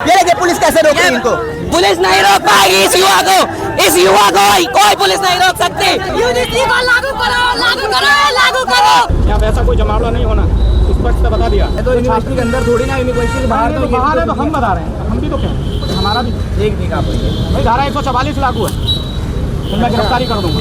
ये देखिए पुलिस कैसे रोक रही है इनको। पुलिस नहीं रोक पाएगी इस युवा को कोई पुलिस नहीं रोक सकती। यूजीसी को लागू करो, लागू करो, लागू करो। यहाँ वैसा कोई जमावड़ा नहीं होना, स्पष्ट से बता दिया। तो यूनिवर्सिटी के अंदर थोड़ी ना, यूनिवर्सिटी के बाहर तो बाहर है तो हम बता रहे हैं, हम भी तो क्या हमारा भी एक देखा भाई धारा 144 लागू है, तो मैं गिरफ्तारी कर दूंगा।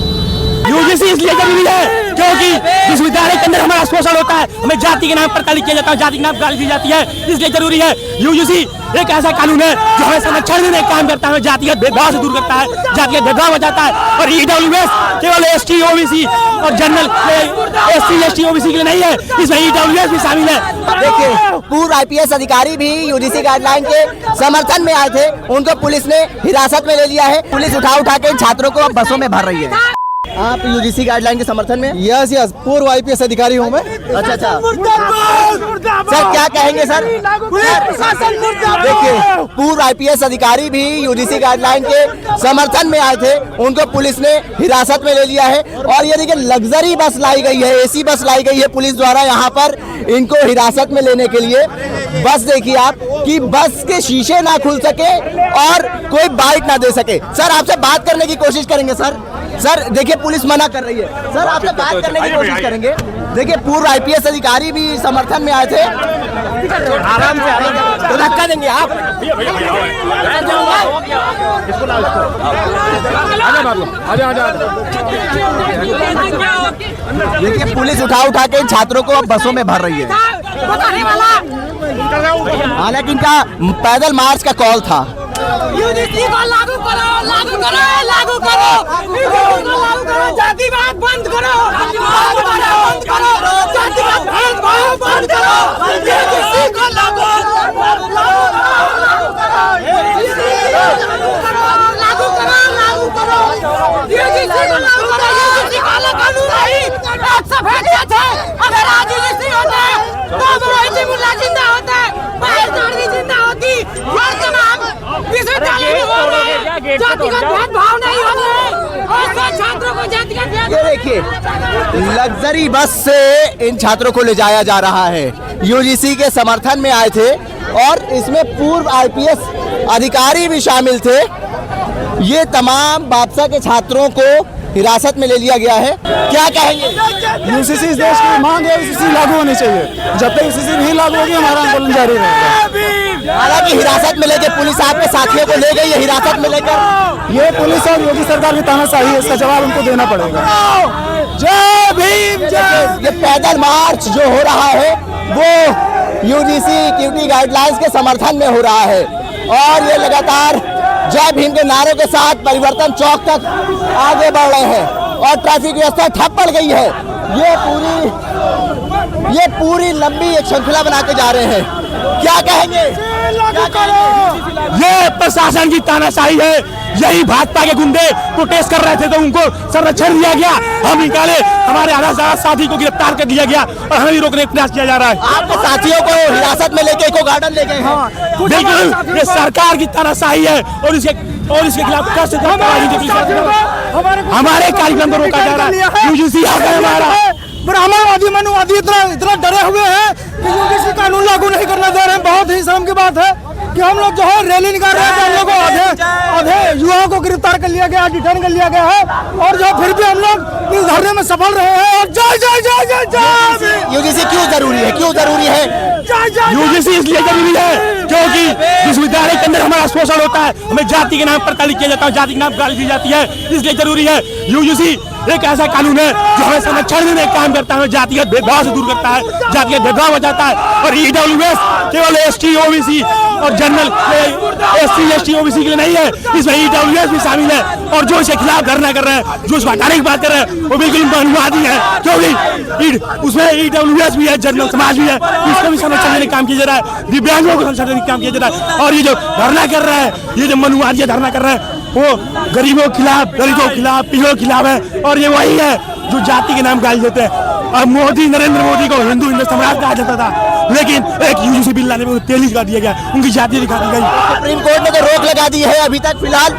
यूजीसी इसलिए जरूरी है क्योंकि विश्वविद्यालय के अंदर हमारा शोषण होता है, हमें जाति के नाम पर गाली किया जाता है, जाति के नाम गाली दी जाती है, इसलिए जरूरी है। यूजीसी एक ऐसा कानून है जो हमें संरक्षण देने का काम करता है, जातिगत भेदभाव से दूर करता है, जातिगत भेदभाव हो जाता है। और ईडब्ल्यूएस केवल एसटी ओबीसी और जनरल एससी एसटी ओबीसी के लिए नहीं है, इसमें ईडब्ल्यूएस भी शामिल है। देखिए पूर्व आईपीएस अधिकारी भी यूजीसी गाइडलाइन के समर्थन में आए थे, उनको पुलिस ने हिरासत में ले लिया है। पुलिस उठा के छात्रों को अब बसों में भर रही है। आप यूजीसी गाइडलाइन के समर्थन में? यस पूर्व आईपीएस अधिकारी हूँ मैं। अच्छा सर क्या कहेंगे सर? देखिए पूर्व आईपीएस अधिकारी भी यूजीसी गाइडलाइन के समर्थन में आए थे, उनको पुलिस ने हिरासत में ले लिया है। और ये देखिए लग्जरी बस लाई गई है, एसी बस लाई गई है पुलिस द्वारा यहाँ पर इनको हिरासत में लेने के लिए। बस देखिए आप कि बस के शीशे ना खुल सके और कोई बाइट ना दे सके। सर आपसे बात करने की कोशिश करेंगे सर। सर देखिए पुलिस मना कर रही है, सर आपसे बात करने की कोशिश करेंगे। देखिए पूर्व आईपीएस अधिकारी भी समर्थन में आए थे। आराम से तो धक्का देंगे आप। देखिए पुलिस उठा के छात्रों को अब बसों में भर रही है। हालांकि इनका पैदल मार्च का कॉल था। यूजीसी को लागू करो, लागू करो, लागू करो, लागू करो, जातिवाद बंद करो, जातिवाद बंद करो, जातिवाद भेदभाव बंद करो, यूजीसी को लागू करो, लागू करो, यूजीसी को लागू करो, यूजीसी वाला कानून नहीं। आप सब थे, अगर आज यूजीसी होता तो मोहित मुल्ला जिंदा होता, बाहर जानी जिंदा होती, और तमाम विश्वविद्यालय में हो रहे जातिगत भेदभाव नहीं हो रहे और छात्रों को जातिगत भेदभाव। ये देखिए लग्जरी बस से इन छात्रों को ले जाया जा रहा है। यूजीसी के समर्थन में आए थे और इसमें पूर्व आईपीएस अधिकारी भी शामिल थे। ये तमाम बादशाह के छात्रों को हिरासत में ले लिया गया है। क्या कहेंगे? यूजीसी इस देश की मांग है, यूजीसी लागू होनी चाहिए। जब तक यूजीसी नहीं लागू होगी हमारा आंदोलन जारी रहेगा। हालांकि हिरासत में लेके पुलिस आपके साथियों को ले गई है, हिरासत में लेकर। ये पुलिस और योगी सरकार की तानाशाही है, इसका जवाब उनको देना पड़ेगा। जय भीम जय। ये पैदल मार्च जो हो रहा है वो यूजीसी क्यूटी गाइडलाइंस के समर्थन में हो रहा है और ये लगातार जय भीम के नारों के साथ परिवर्तन चौक तक आगे बढ़ रहे हैं और ट्रैफिक व्यवस्था ठप पड़ गई है। ये पूरी लंबी एक श्रृंखला बना के जा रहे हैं। क्या कहेंगे? ये प्रशासन की तानाशाही है। यही भाजपा के गुंडे प्रोटेस्ट कर रहे थे तो उनको संरक्षण दिया गया, हम निकाले, हमारे आधा साथी को गिरफ्तार कर दिया गया और हमें रोकने का प्रयास किया जा रहा है। आपके साथियों को हिरासत में लेके इको गार्डन ले गए हैं। बिल्कुल ये सरकार की तानाशाही है और इसके खिलाफ हमारे कार्यक्रम को रोका जा रहा है। यूजीसी हमारा ब्राह्मणवादी मनुवादी इतना डरे हुए हैं कि यूजीसी कानून लागू नहीं करना दे रहे हैं। बहुत ही शर्म की बात है कि हम लोग जो है रैली निकाल रहे हैं, हम लोग को आधे युवाओं को गिरफ्तार कर लिया गया, डिटेन कर लिया गया है और जो फिर भी हम लोग इस धरने में सफल रहे हैं। और जय जय जय जय जय। यूजीसी क्यों जरूरी है? क्यों जरूरी है? यूजीसी इसलिए जरूरी है क्योंकि विश्वविद्यालय के अंदर हमारा शोषण होता है, हमें जाति के नाम पर गाली किया जाता है, जाति के नाम गाली दी जाती है, इसलिए जरूरी है। यूजीसी एक ऐसा कानून है जो हमें संरक्षण देने का काम करता है, जातिगत भेदभाव से दूर करता है, जातिगत भेदभाव हो जाता है। और ईडब्ल्यूएस केवल एसटी ओबीसी और जनरल एससी एसटी ओबीसी के लिए नहीं है, इसमें ईडब्ल्यूएस भी शामिल है। और जो इसके खिलाफ धरना कर रहे हैं, जो इसको हटाने की बात कर रहे हैं, वो बिल्कुल मनुवादी है क्योंकि उसमें ईडब्ल्यूएस भी है, जनरल समाज भी है, इसको भी संरक्षण देने का काम किया जा रहा है, दिव्यांगों को संरक्षण देने का काम किया जा रहा है। और ये जो धरना कर रहे हैं, ये जो मनुवादी धरना कर रहे हैं, वो गरीबों के खिलाफ, दलितों के खिलाफ, पीड़ितों के खिलाफ है। और ये वही है जो जाति के नाम गाली देते हैं। और नरेंद्र मोदी को हिंदू सम्राट कहा जाता था, लेकिन एक यूजीसी बिल लाने में तेली कर दिया गया, उनकी जाति दिखा दी गई। सुप्रीम कोर्ट ने तो रोक लगा दी है अभी तक फिलहाल।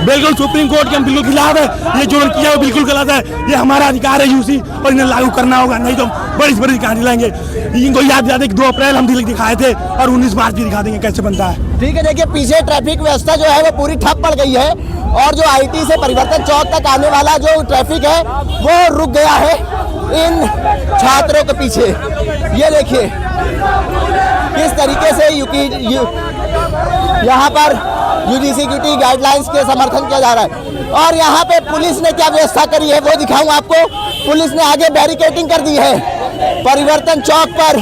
बिल्कुल सुप्रीम कोर्ट के हम बिल्कुल खिलाफ है। ये जो किया वो बिल्कुल गलत है। ये हमारा अधिकार है यूसी, और इन्हें लागू करना होगा, नहीं तो बड़ी से बड़ी कहानी लाएंगे। इनको याद याद है कि 2 अप्रैल हम दिखाए थे और 19 मार्च भी दिखा देंगे कैसे बनता है। ठीक है, देखिए पीछे ट्रैफिक व्यवस्था जो है वो पूरी ठप पड़ गई है, और जो आईटी से परिवर्तन चौक तक आने वाला जो ट्रैफिक है वो रुक गया है इन छात्रों के पीछे। ये देखिए किस तरीके से यहाँ पर यूजीसी क्यूटी गाइडलाइंस के समर्थन किया जा रहा है। और यहाँ पे पुलिस ने क्या व्यवस्था करी है वो दिखाऊं आपको। पुलिस ने आगे बैरिकेडिंग कर दी है परिवर्तन चौक पर।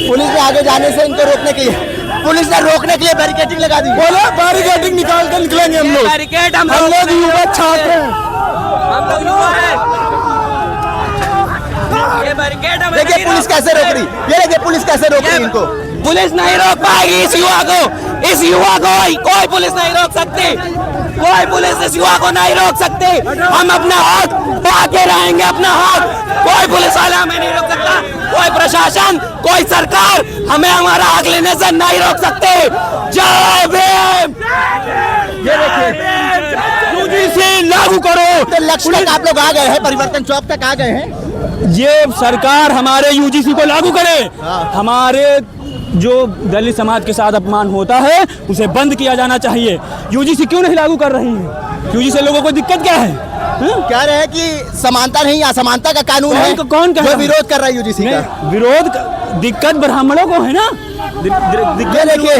पुलिस ने आगे जाने से इनको रोकने के लिए बैरिकेडिंग लगा दी। बोले बैरिकेडिंग निकाल कर निकलेंगे हम लोग। बैरिकेड हम लोग युवा छात्र हैं। ये बैरिकेड हमें देखिए पुलिस कैसे रोक रही, ये देखिए पुलिस कैसे रोक रही इनको। पुलिस नहीं रोक पाएगी इस युवा को कोई पुलिस नहीं रोक सकती। कोई पुलिस इस युवा को नहीं रोक सकती। हम अपना हक पाके रहेंगे, अपना हक। कोई पुलिस वाला हमें नहीं रोक सकता, कोई प्रशासन, कोई सरकार हमें हमारा हक लेने से नहीं रोक सकते। जय भीम। ये देखिए यूजीसी लागू करो। तो लक्ष्य तक आप लोग आ गए हैं, परिवर्तन चौक तक आ गए हैं। ये सरकार हमारे यूजीसी को लागू करे। हमारे जो दलित समाज के साथ अपमान होता है उसे बंद किया जाना चाहिए। यूजीसी क्यों नहीं लागू कर रही है? यूजीसी लोगों को दिक्कत क्या है? कह रहे हैं कि समानता नहीं, असमानता का कानून है। कौन कह रहा जो है? विरोध कर रहा है यूजीसी का? विरोध दिक्कत ब्राह्मणों को है ना। ये देखिए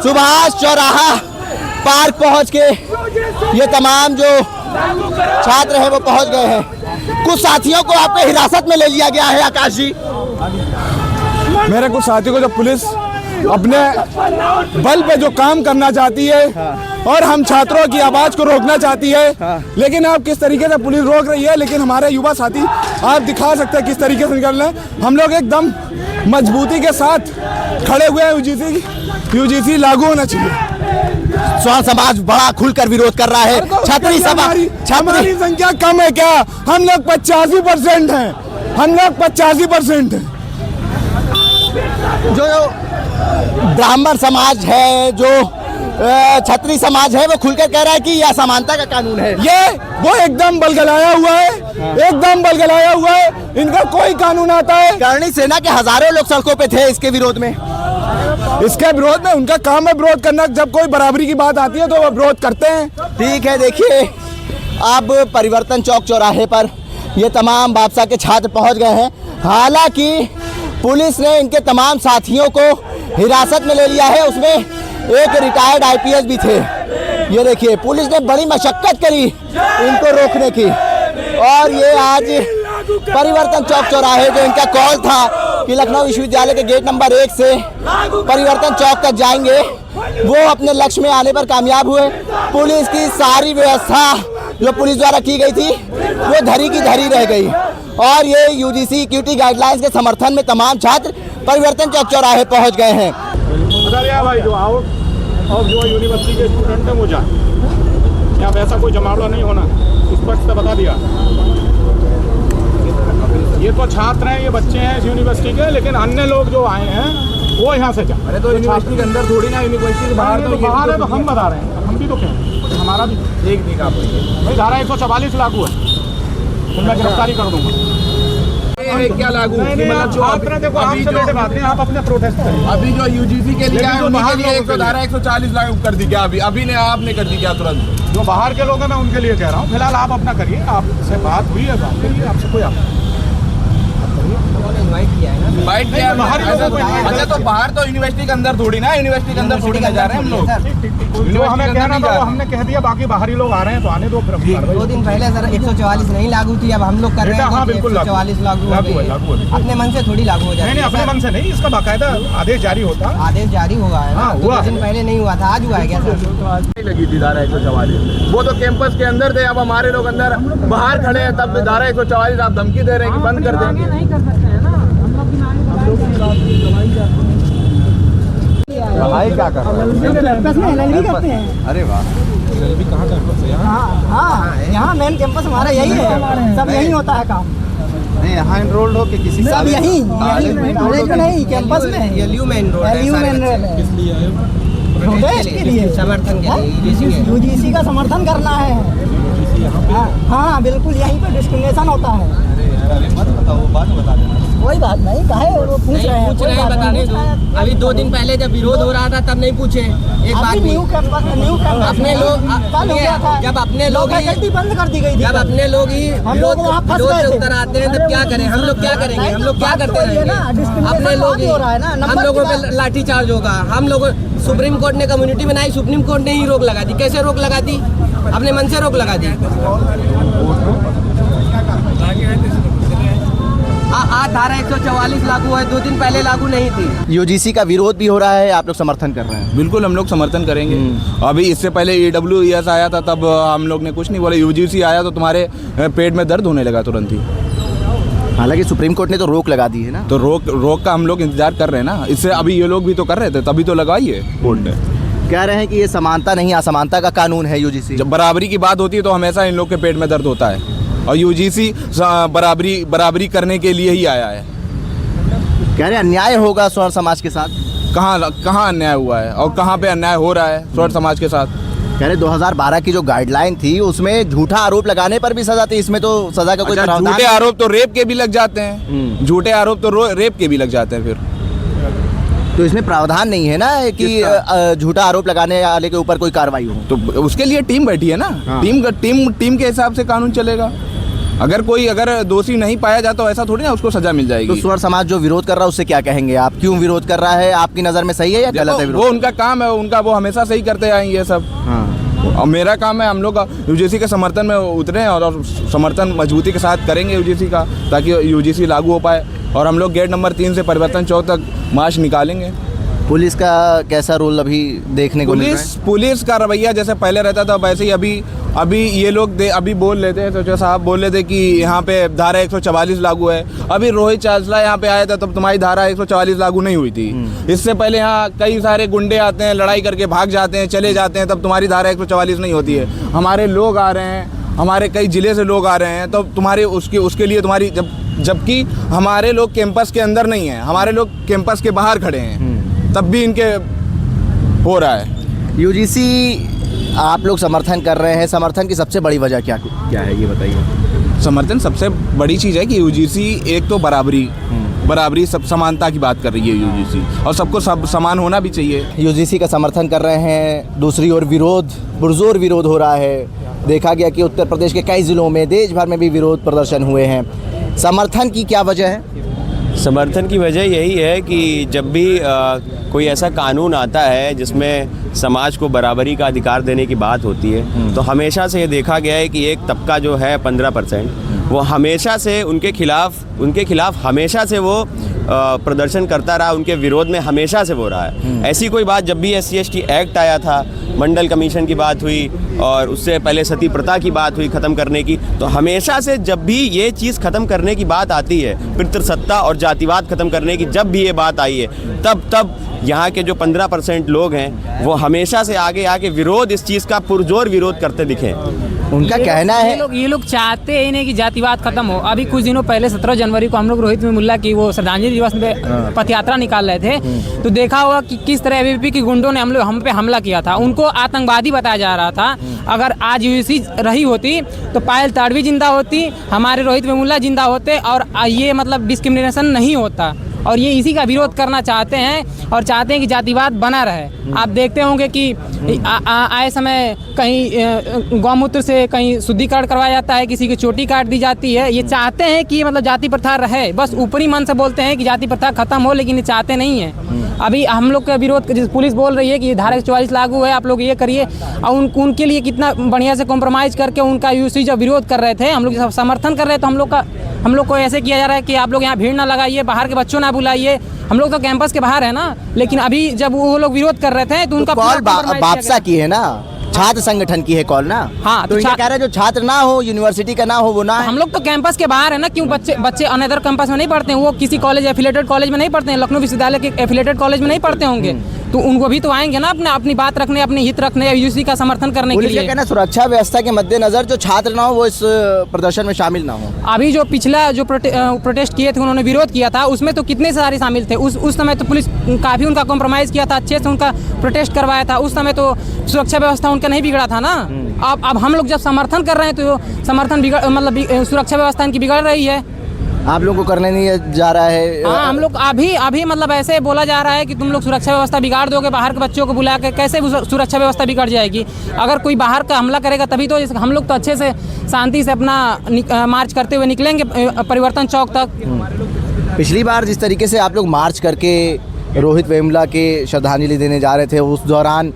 सुभाष चौराहा पार्क पहुंच के ये तमाम जो छात्र है वो पहुंच गए हैं। कुछ साथियों को आपके हिरासत में ले लिया गया है। आकाश जी, मेरे कुछ साथियों को जब पुलिस अपने बल पे जो काम करना चाहती है और हम छात्रों की आवाज को रोकना चाहती है, लेकिन आप किस तरीके से पुलिस रोक रही है। लेकिन हमारे युवा साथी आप दिखा सकते हैं किस तरीके से निकल रहे हैं। हम लोग एकदम मजबूती के साथ खड़े हुए हैं। यूजीसी लागू होना चाहिए। स्वर्ण समाज बड़ा खुलकर विरोध कर रहा है। छात्री सभा, हमारी संख्या कम है क्या? हम लोग 85% हैं। हम लोग 85% हैं। जो ब्राह्मण समाज है, जो छत्री समाज है, वो खुलकर कह रहा है कि यह असमानता का कानून है। वो एकदम बलगलाया हुआ है, एकदम बलगलाया हुआ है। इनका कोई कानून आता है। करणी सेना के हजारों लोग सड़कों पे थे इसके विरोध में। इसके विरोध में उनका काम है विरोध करना। जब कोई बराबरी की बात आती है तो वो विरोध करते हैं। ठीक है, देखिए अब परिवर्तन चौक चौराहे पर ये तमाम बापसा के छात्र पहुंच गए हैं। हालांकि पुलिस ने इनके तमाम साथियों को हिरासत में ले लिया है। उसमें एक रिटायर्ड आईपीएस भी थे। ये देखिए पुलिस ने बड़ी मशक्कत करी इनको रोकने की। और ये आज परिवर्तन चौक चौराहे, जो इनका कॉल था कि लखनऊ विश्वविद्यालय के गेट नंबर 1 से परिवर्तन चौक तक जाएंगे, वो अपने लक्ष्य में आने पर कामयाब हुए। पुलिस की सारी व्यवस्था जो पुलिस द्वारा की गई थी वो धरी की धरी रह गई। और ये यूजीसी क्यूटी गाइडलाइंस के समर्थन में तमाम छात्र परिवर्तन चौक चौराहे पहुंच गए हैं। भाई जो आउट और जो यूनिवर्सिटी के स्टूडेंट हैं वो जाए, यहाँ पे ऐसा कोई जमावड़ा नहीं होना, स्पष्ट से बता दिया। ये तो छात्र हैं, ये बच्चे हैं इस यूनिवर्सिटी के, लेकिन अन्य लोग जो आए हैं वो यहाँ से जाए। अरे तो यूनिवर्सिटी के अंदर थोड़ी ना, यूनिवर्सिटी के बाहर तो बाहर है तो हम बता रहे हैं, हम भी तो कहें हमारा भी एक दिन आप भाई धारा 144 लागू है, तो मैं गिरफ्तारी कर दूंगा। क्या लागू? मतलब जो आप आपसे बैठे बात नहीं, आप अपने प्रोटेस्ट करें। अभी जो यूजीसी के लिए जो बाहर लोगों धारा 140 लागू कर दी क्या? अभी ने आपने कर दी क्या तुरंत? जो बाहर के लोग हैं मैं उनके लिए कह रहा हूँ, फिलहाल आप अपना करिए। आपसे बात हुई है, बात करिए, आपसे कोई बाइट किया है बाहर। अच्छा तो बाहर तो यूनिवर्सिटी के अंदर थोड़ी ना, यूनिवर्सिटी के अंदर थोड़ी ना जा रहे हैं हम लोग। जो हमें कहना था वो हमने कह दिया, बाकी बाहरी लोग आ रहे हैं तो आने दो। 2 दिन पहले सर 144 नहीं लागू थी, अब हम लोग कर रहे हैं। हाँ बिल्कुल 144 लागू है। अपने मन से थोड़ी लागू हो जाए। नहीं, अपने मन से नहीं, इसका बाकायदा आदेश जारी होता। आदेश जारी हुआ है ना, 2 दिन पहले नहीं हुआ था, आज हुआ है क्या सर? लगी थी धारा 144, वो तो कैंपस के अंदर थे। अब हमारे लोग अंदर बाहर खड़े हैं, तब धारा 144 आप धमकी दे रहे हैं कि बंद कर देंगे। नहीं कर सकते हैं ना, हम लोग भी पढ़ाई क्या कर रहे हैं? करते हैं। अरे वाह, कहाँ कैंपस है? हाँ, यहाँ मेन कैंपस हमारा यही है, सब यही होता है काम। नहीं यहाँ एनरोल्ड हो के किसी सब यही कॉलेज में नहीं, कैंपस में। LU में एनरोल्ड है। प्रोटेस्ट के लिए, समर्थन के लिए यूजीसी का समर्थन करना है। हाँ बिल्कुल, यहीं पे डिस्क्रिमिनेशन होता है। कोई बात नहीं, काहे वो पूछ रहे हैं, पूछ रहे हैं, बताने दो। अभी 2 दिन पहले जब विरोध हो रहा था तब नहीं पूछे एक बात भी। अपने लोग जब अपने लोग फैकल्टी बंद कर दी गई थी, जब अपने लोग ही लोग वहाँ फंस विरोध गए से थे। उतर आते हैं तब क्या करें हम लोग? क्या करेंगे हम लोग? क्या करते रहेंगे? अपने लोग ही हो रहा है ना, हम लोगों पे लाठीचार्ज होगा। हम लोग सुप्रीम कोर्ट ने कम्युनिटी बनाई, सुप्रीम कोर्ट ने ही रोक लगा दी। कैसे रोक लगा दी? अपने मन से रोक लगा दी। आज धारा 144 लागू है, 2 दिन पहले लागू नहीं थी। यूजीसी का विरोध भी हो रहा है, आप लोग समर्थन कर रहे हैं? बिल्कुल हम लोग समर्थन करेंगे। अभी इससे पहले AWS आया था, तब हम लोग ने कुछ नहीं बोला। यूजीसी आया तो तुम्हारे पेट में दर्द होने लगा तुरंत ही। हालांकि सुप्रीम कोर्ट ने तो रोक लगा दी है ना। तो रोक का हम लोग इंतजार कर रहे हैं ना। इससे अभी ये लोग भी तो कर रहे थे, तभी तो लगाई है कोर्ट ने। कह रहे हैं कि ये समानता नहीं असमानता का कानून है यूजीसी। जब बराबरी की बात होती है तो हमेशा इन लोग के पेट में दर्द होता है, और यूजीसी बराबरी करने के लिए ही आया है। कह रहे अन्याय होगा स्वर्ण समाज के साथ। कहाँ अन्याय हुआ है और कहाँ पे अन्याय हो रहा है स्वर्ण समाज के साथ? कह रहे 2012 की जो गाइडलाइन थी उसमें झूठा आरोप लगाने पर भी सजा थी, इसमें तो सजा का कोई प्रावधान। झूठे आरोप तो रेप के भी लग जाते हैं, झूठे आरोप तो रेप के भी लग जाते हैं। फिर तो इसमें प्रावधान नहीं है ना कि झूठा आरोप लगाने वाले के ऊपर कोई कार्रवाई हो। तो उसके लिए टीम बैठी है ना। हाँ। टीम के हिसाब से कानून चलेगा। अगर दोषी नहीं पाया जाता तो ऐसा थोड़ी ना उसको सजा मिल जाएगी। तो स्वर्ण समाज जो विरोध कर रहा है उससे क्या कहेंगे आप? क्यों विरोध कर रहा है? आपकी नज़र में सही है या गलत है विरोध? वो उनका काम है, उनका वो हमेशा सही करते आए ये सब। हाँ। और मेरा काम है, हम लोग यूजीसी के समर्थन में उतरे और समर्थन मजबूती के साथ करेंगे यूजीसी का, ताकि यूजीसी लागू हो पाए। और हम लोग गेट नंबर 3 से परिवर्तन चौक तक मार्च निकालेंगे। पुलिस का कैसा रोल अभी देखने को मिल रहा है? पुलिस का रवैया जैसे पहले रहता था वैसे ही अभी ये लोग अभी बोल लेते हैं। तो साहब बोल लेते कि यहाँ पे धारा 144 लागू है। अभी रोहित चावला यहाँ पे आया था तब तुम्हारी धारा 144 लागू नहीं हुई थी। इससे पहले यहाँ कई सारे गुंडे आते हैं, लड़ाई करके भाग जाते हैं, चले जाते हैं, तब तुम्हारी धारा 144 नहीं होती है। हमारे लोग आ रहे हैं, हमारे कई ज़िले से लोग आ रहे हैं, तो तुम्हारे उसके लिए तुम्हारी जबकि हमारे लोग कैंपस के अंदर नहीं हैं, हमारे लोग कैंपस के बाहर खड़े हैं, तब भी इनके हो रहा है। यूजीसी आप लोग समर्थन कर रहे हैं, समर्थन की सबसे बड़ी वजह क्या है ये बताइए? समर्थन सबसे बड़ी चीज़ है कि यूजीसी एक तो बराबरी सब समानता की बात कर रही है यूजीसी, और सबको सब समान होना भी चाहिए। यूजीसी का समर्थन कर रहे हैं, दूसरी ओर पुरजोर विरोध हो रहा है। देखा गया कि उत्तर प्रदेश के कई ज़िलों में, देश भर में भी विरोध प्रदर्शन हुए हैं। समर्थन की क्या वजह है? समर्थन की वजह यही है कि जब भी कोई ऐसा कानून आता है जिसमें समाज को बराबरी का अधिकार देने की बात होती है, तो हमेशा से ये देखा गया है कि एक तबका जो है 15%, वो हमेशा से उनके खिलाफ हमेशा से वो प्रदर्शन करता रहा, उनके विरोध में हमेशा से वो रहा है। ऐसी कोई बात जब भी SC/ST एक्ट आया था, मंडल कमीशन की बात हुई और उससे पहले सती प्रथा की बात हुई ख़त्म करने की, तो हमेशा से जब भी ये चीज़ ख़त्म करने की बात आती है, पितृसत्ता और जातिवाद ख़त्म करने की जब भी ये बात आई है, तब यहाँ के जो 15% लोग हैं वो हमेशा से आगे विरोध, इस चीज़ का पुरजोर विरोध करते दिखे। उनका कहना है ये लोग चाहते ही नहीं कि जातिवाद खत्म हो। अभी कुछ दिनों पहले 17 जनवरी को हम लोग रोहित मुल्ला की वो श्रद्धांजलि दिवस में पथ यात्रा निकाल रहे थे, तो देखा होगा कि किस तरह ABVP के गुंडों ने हम पे हमला किया था। उनको आतंकवादी बताया जा रहा था। अगर आज यूजीसी रही होती तो पायल ताड़वी जिंदा होती, हमारे रोहित मुल्ला जिंदा होते, और ये मतलब डिस्क्रिमिनेशन नहीं होता। और ये इसी का विरोध करना चाहते हैं और चाहते हैं कि जातिवाद बना रहे। आप देखते होंगे कि आए समय कहीं गौमूत्र से कहीं शुद्धिकरण करवाया जाता है, किसी की चोटी काट दी जाती है। ये चाहते हैं कि मतलब जाति प्रथा रहे, बस ऊपरी मन से बोलते हैं कि जाति प्रथा खत्म हो, लेकिन ये चाहते नहीं है। अभी हम लोग का विरोध, पुलिस बोल रही है कि धारा 144 लागू है, आप लोग ये करिए, और उनके लिए कितना बढ़िया से कॉम्प्रोमाइज़ करके उनका यूसी जब विरोध कर रहे थे, हम लोग समर्थन कर रहे थे, तो हम लोग को ऐसे किया जा रहा है कि आप लोग यहाँ भीड़ ना लगाइए, बाहर के बच्चों ना बुलाइए। हम लोग तो कैंपस के बाहर है ना, लेकिन अभी जब वो लोग विरोध कर रहे थे तो उनका कॉल बापसा की है ना, छात्र संगठन की है कॉल ना। हाँ, तो इनका कह रहे हैं जो छात्र ना हो, यूनिवर्सिटी का ना हो, वो ना है। हम लोग तो कैंपस के बाहर है ना। क्यों बच्चे अनदर कैंपस में नहीं पढ़ते हैं, वो किसी कॉलेज एफिलेटेड कॉलेज में नहीं पढ़ते हैं, लखनऊ विश्वविद्यालय के एफिलेटेड कॉलेज में नहीं पढ़ते होंगे, तो उनको भी तो आएंगे ना अपने अपनी बात रखने, अपनी हित रखने, यूजीसी का समर्थन करने के पुलिस का लिए। कहना सुरक्षा व्यवस्था के मद्देनजर जो छात्र ना हो वो इस प्रदर्शन में शामिल ना हो। अभी जो पिछला जो प्रोटेस्ट किए थे, उन्होंने विरोध किया था, उसमें तो कितने सारे शामिल थे। उस समय तो पुलिस काफ़ी उनका कॉम्प्रोमाइज़ किया था, अच्छे से उनका प्रोटेस्ट करवाया था। उस समय तो सुरक्षा व्यवस्था उनका नहीं बिगड़ा था ना। अब हम लोग जब समर्थन कर रहे हैं तो समर्थन मतलब सुरक्षा व्यवस्था इनकी बिगड़ रही है। आप लोगों को करने नहीं जा रहा है? हाँ, हम लोग अभी मतलब ऐसे बोला जा रहा है कि तुम लोग सुरक्षा व्यवस्था बिगाड़ दोगे, बाहर के बच्चों को बुला के कैसे सुरक्षा व्यवस्था बिगड़ जाएगी? अगर कोई बाहर का हमला करेगा तभी तो हम लोग तो अच्छे से शांति से अपना मार्च करते हुए निकलेंगे परिवर्तन चौक तक। पिछली बार जिस तरीके से आप लोग मार्च करके रोहित वेमुला के श्रद्धांजलि देने जा रहे थे, उस दौरान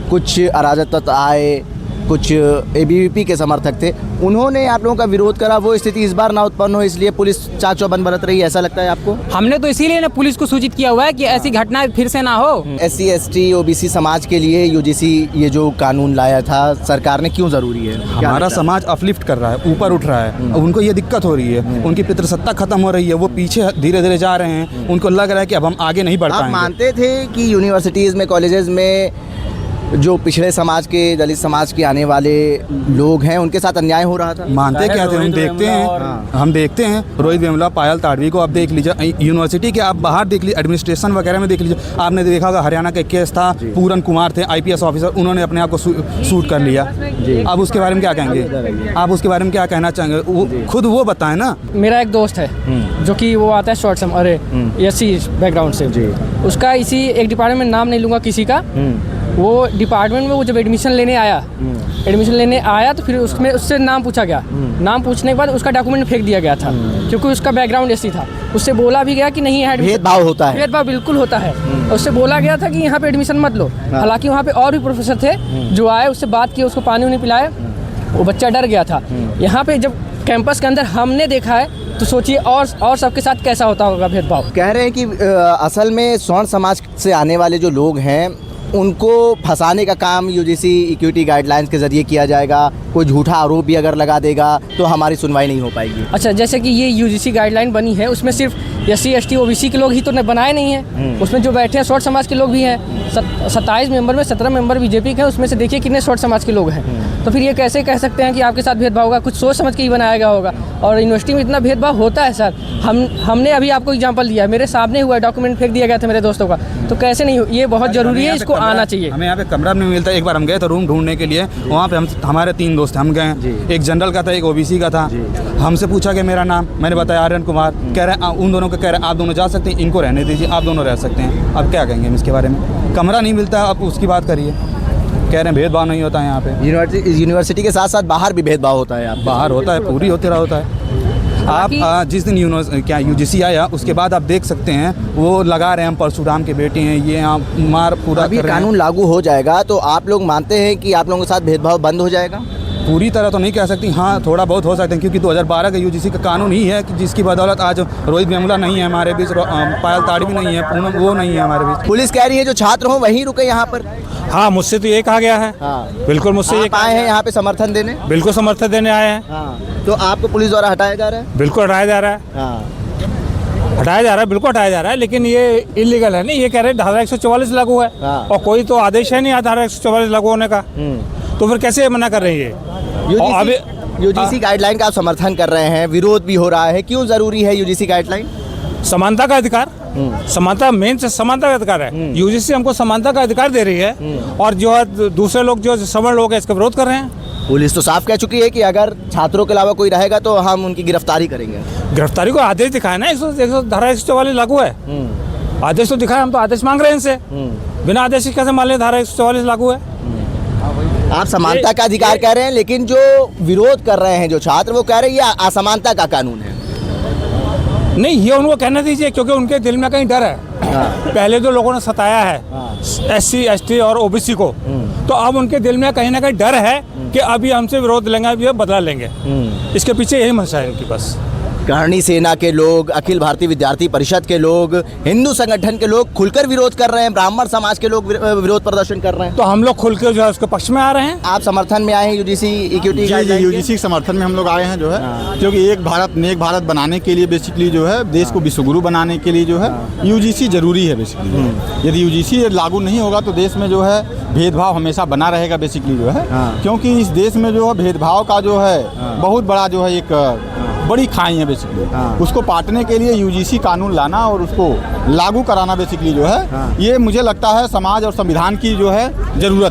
कुछ अराजक तत्व आए, कुछ एबीवीपी के समर्थक थे, उन्होंने आप लोगों का विरोध करा। वो स्थिति इस बार ना उत्पन्न हो, इसलिए पुलिस चाक चौबंद बरत रही है, ऐसा लगता है आपको? हमने तो इसीलिए ना पुलिस को सूचित किया हुआ है कि ऐसी घटना फिर से ना हो। SC ST OBC समाज के लिए यूजीसी ये जो कानून लाया था सरकार ने, क्यों ज़रूरी है? हमारा समाज अपलिफ्ट कर रहा है, ऊपर उठ रहा है। उनको ये दिक्कत हो रही है, उनकी पितृसत्ता खत्म हो रही है, वो पीछे धीरे धीरे जा रहे हैं। उनको लग रहा है कि अब हम आगे नहीं बढ़ आप पाएंगे। मानते थे कि यूनिवर्सिटीज़ में, कॉलेजेस में जो पिछड़े समाज के, दलित समाज के आने वाले लोग हैं, उनके साथ अन्याय हो रहा था? मानते क्या थे? हम देखते हैं रोहित वेमुला, पायल ताड़वी को आप देख लीजिए, यूनिवर्सिटी के आप बाहर देख लीजिए, एडमिनिस्ट्रेशन वगैरह में देख लीजिए। आपने देखा होगा हरियाणा का केस था, पूरन कुमार थे IPS ऑफिसर, उन्होंने अपने आप को शूट कर लिया। अब उसके बारे में क्या कहेंगे? आप उसके बारे में क्या कहना चाहेंगे? खुद वो बताएं ना। मेरा एक दोस्त है जो कि वो आता है शॉर्ट सम SC बैकग्राउंड से, उसका इसी एक डिपार्टमेंट में, नाम नहीं लूँगा किसी का, वो डिपार्टमेंट में वो जब एडमिशन लेने आया तो फिर उसमें उससे नाम पूछा गया। नाम पूछने के बाद उसका डॉक्यूमेंट फेंक दिया गया था, क्योंकि उसका बैकग्राउंड SC था। उससे बोला भी गया कि नहीं है, भेदभाव होता है। भेदभाव बिल्कुल होता है। उससे बोला गया था कि यहाँ पे एडमिशन मत लो। हालांकि वहाँ पे और भी प्रोफेसर थे जो आए, उससे बात की, उसको पानी उन्हें पिलाए, वो बच्चा डर गया था। यहाँ पे जब कैंपस के अंदर हमने देखा है तो सोचिए और सबके साथ कैसा होता होगा भेदभाव। कह रहे हैं कि असल में स्वर्ण समाज से आने वाले जो लोग हैं उनको फंसाने का काम यूजीसी इक्विटी गाइडलाइंस के ज़रिए किया जाएगा। कोई झूठा आरोप भी अगर लगा देगा तो हमारी सुनवाई नहीं हो पाएगी। अच्छा, जैसे कि ये यूजीसी गाइडलाइन बनी है, उसमें सिर्फ SC ST OBC के लोग ही तो बनाए नहीं हैं। उसमें जो बैठे हैं शॉर्ट समाज के लोग भी हैं। 27 मेंबर में 17 मेंबर बीजेपी के हैं, उसमें से देखिए कितने शॉर्ट समाज के लोग हैं। तो फिर ये कैसे कह सकते हैं कि आपके साथ भेदभाव होगा? कुछ सोच समझ के ही बनाया गया होगा। और यूनिवर्सिटी में इतना भेदभाव होता है सर। हमने अभी आपको एग्जाम्पल दिया, मेरे सामने हुआ, डॉक्यूमेंट फेंक दिया गया था मेरे दोस्तों का, तो कैसे नहीं? ये बहुत ज़रूरी है, इसको आना चाहिए। हमें यहाँ पे कमरा नहीं मिलता। एक बार हम गए थे रूम ढूंढने के लिए, वहाँ पे हमारे 3 दोस्त हम गए, एक जनरल का था, एक OBC का था। हमसे पूछा कि मेरा नाम, मैंने बताया आर्यन कुमार। कह रहे हैं उन दोनों को, कह रहे हैं आप दोनों जा सकते हैं, इनको रहने दीजिए, आप दोनों रह सकते हैं। अब क्या कहेंगे हम इसके बारे में? कमरा नहीं मिलता, अब उसकी बात करिए। कह रहे हैं भेदभाव नहीं होता है यहाँ पे। यूनिवर्सिटी के साथ साथ बाहर भी भेदभाव होता है? आप बाहर होता है, पूरी होते रहा होता है। आप जिस दिन यूजीसी आया उसके बाद आप देख सकते हैं वो लगा रहे हैं, हम परशुराम के बेटे हैं, ये आप मार पूरा अभी कानून लागू हो जाएगा तो आप लोग मानते हैं कि आप लोगों के साथ भेदभाव बंद हो जाएगा? पूरी तरह तो नहीं कह सकती, हाँ थोड़ा बहुत हो सकते हैं, क्योंकि 2012 का यूजीसी का कानून ही है कि जिसकी बदौलत आज रोहित वेमुला नहीं है हमारे बीच, पायल ताड़वी नहीं है, पूनम वो नहीं है हमारे बीच। पुलिस कह रही है जो छात्र हो वहीं रुके यहाँ पर। हाँ, मुझसे तो ये कहा गया है। हाँ, बिल्कुल मुझसे ये आए हैं यहाँ पे समर्थन देने? बिल्कुल समर्थन देने आए हैं। हाँ, तो आपको पुलिस द्वारा हटाया जा रहा है? बिल्कुल हटाया जा रहा है। हाँ, हटाया जा रहा है, बिल्कुल हटाया जा रहा है, लेकिन ये इलीगल है। नहीं, ये कह रहे हैं धारा 144 लागू है। हाँ। और कोई तो आदेश है नहीं धारा 144 लागू होने का, तो फिर कैसे मना कर रही है? यूजीसी गाइडलाइन का आप समर्थन कर रहे हैं, विरोध भी हो रहा है, क्यों जरूरी है यूजीसी गाइडलाइन? समानता का अधिकार, समानता मेन से समानता का अधिकार है। यूजीसी हमको समानता का अधिकार दे रही है, और जो है दूसरे लोग जो सवर्ण लोग हैं इसका विरोध कर रहे हैं। पुलिस तो साफ कह चुकी है कि अगर छात्रों के अलावा कोई रहेगा तो हम उनकी गिरफ्तारी करेंगे। गिरफ्तारी को आदेश दिखाया ना, 100 धारा 144 लागू है। आदेश तो दिखाया, हम तो आदेश मांग रहे हैं इनसे। बिना आदेश के कैसे मान लें धारा 144 लागू है? आप समानता का अधिकार कह रहे हैं, लेकिन जो विरोध कर रहे हैं जो छात्र, वो कह रहे हैं ये असमानता का कानून है। नहीं, ये उनको कहने दीजिए, क्योंकि उनके दिल में कहीं डर है। पहले जो लोगों ने सताया है SC ST और OBC को, तो अब उनके दिल में कहीं ना कहीं डर है कि अभी हमसे विरोध लेंगे, अभी बदला लेंगे। इसके पीछे यही मंशा है इनकी बस। करणी सेना के लोग, अखिल भारतीय विद्यार्थी परिषद के लोग, हिंदू संगठन के लोग खुलकर विरोध कर रहे हैं, ब्राह्मण समाज के लोग विरोध प्रदर्शन कर रहे हैं। तो हम लोग खुलकर जो है उसके पक्ष में आ रहे हैं। आप समर्थन में आए हैं यूजीसी इक्विटी गाइडलाइन के? यूजीसी के समर्थन में हम लोग आए हैं जो है, क्योंकि एक भारत नेक भारत बनाने के लिए बेसिकली जो है, देश को विश्वगुरु बनाने के लिए जो है यूजीसी जरूरी है बेसिकली। यदि यूजीसी लागू नहीं होगा तो देश में जो है भेदभाव हमेशा बना रहेगा बेसिकली जो है, क्योंकि इस देश में जो है भेदभाव का जो है बहुत बड़ा जो है एक बड़ी खाई है बेसिकली। उसको पाटने के लिए यूजीसी कानून लाना और उसको लागू कराना बेसिकली जो है, ये मुझे लगता है समाज और संविधान की जो है ज़रूरत है।